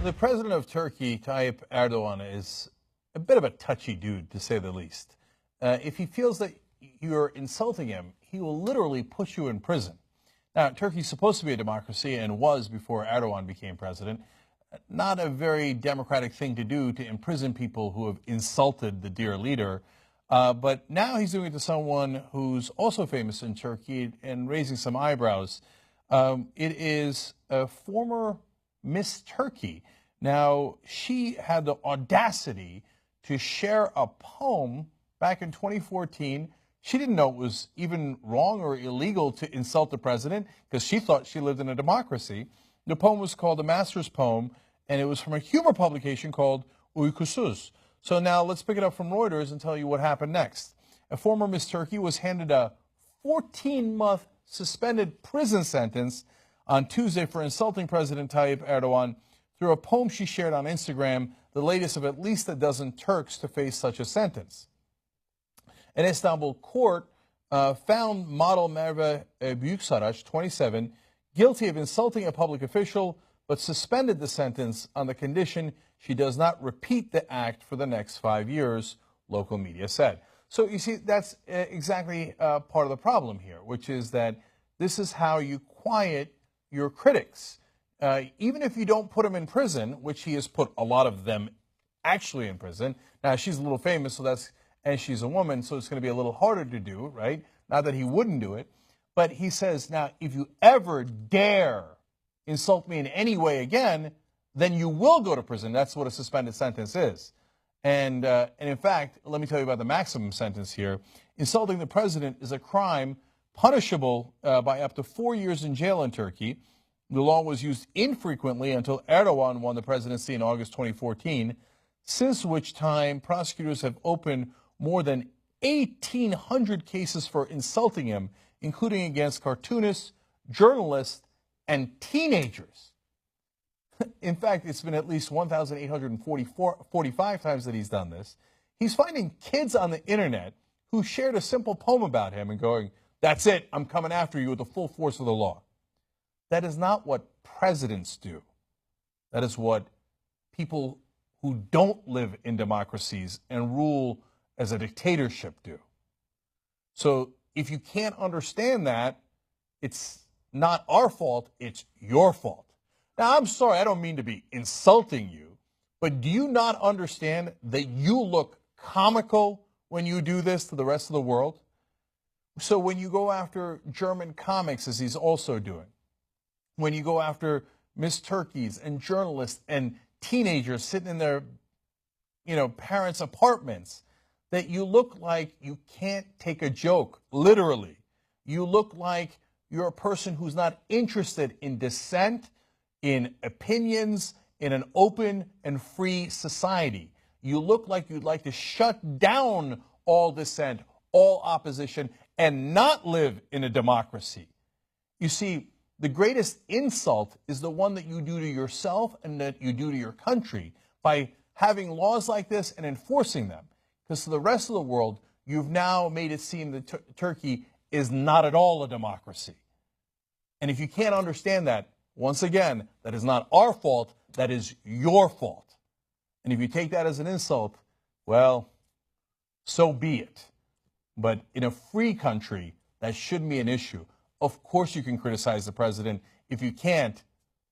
The president of Turkey, Tayyip Erdogan, is a bit of a touchy dude, to say the least. If he feels that you're insulting him, he will literally put you in prison. Now, Turkey's supposed to be a democracy and was before Erdogan became president. Not a very democratic thing to do, to imprison people who have insulted the dear leader. But now he's doing it to someone who's also famous in Turkey and raising some eyebrows. It is a former Miss Turkey. Now, she had the audacity to share a poem back in 2014. She didn't know it was even wrong or illegal to insult the president because she thought she lived in a democracy. The poem was called The Master's Poem, and it was from a humor publication called Uygur. So now let's pick it up from Reuters and tell you what happened next. A former Miss Turkey was handed a 14-month suspended prison sentence on Tuesday for insulting President Tayyip Erdogan through a poem she shared on Instagram, the latest of at least a dozen Turks to face such a sentence. An Istanbul court found model Merve Büyüksaraç, 27, guilty of insulting a public official, but suspended the sentence on the condition she does not repeat the act for the next 5 years, local media said. So you see, that's exactly part of the problem here, which is that this is how you quiet your critics. Even if you don't put them in prison, which he has put a lot of them actually in prison. Now, she's a little famous, and she's a woman, so it's going to be a little harder to do, right? Not that he wouldn't do it. But he says, now, if you ever dare insult me in any way again, then you will go to prison. That's what a suspended sentence is. And in fact, let me tell you about the maximum sentence here. Insulting the president is a crime punishable by up to 4 years in jail in Turkey. The law was used infrequently until Erdogan won the presidency in August 2014, since which time prosecutors have opened more than 1,800 cases for insulting him, including against cartoonists, journalists, and teenagers. In fact, it's been at least 1,845 times that he's done this. He's finding kids on the internet who shared a simple poem about him and going, "That's it, I'm coming after you with the full force of the law." That is not what presidents do. That is what people who don't live in democracies and rule as a dictatorship do. So if you can't understand that, it's not our fault, it's your fault. Now, I'm sorry, I don't mean to be insulting you, but do you not understand that you look comical when you do this to the rest of the world? So when you go after German comics, as he's also doing, when you go after Miss Turkeys and journalists and teenagers sitting in their, parents' apartments, that you look like you can't take a joke, literally. You look like you're a person who's not interested in dissent, in opinions, in an open and free society. You look like you'd like to shut down all dissent, all opposition, and not live in a democracy. You see, the greatest insult is the one that you do to yourself and that you do to your country by having laws like this and enforcing them. Because to the rest of the world, you've now made it seem that Turkey is not at all a democracy. And if you can't understand that, once again, that is not our fault, that is your fault. And if you take that as an insult, well, so be it. But in a free country, that shouldn't be an issue. Of course you can criticize the president. If you can't,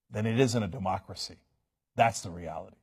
then it isn't a democracy. That's the reality.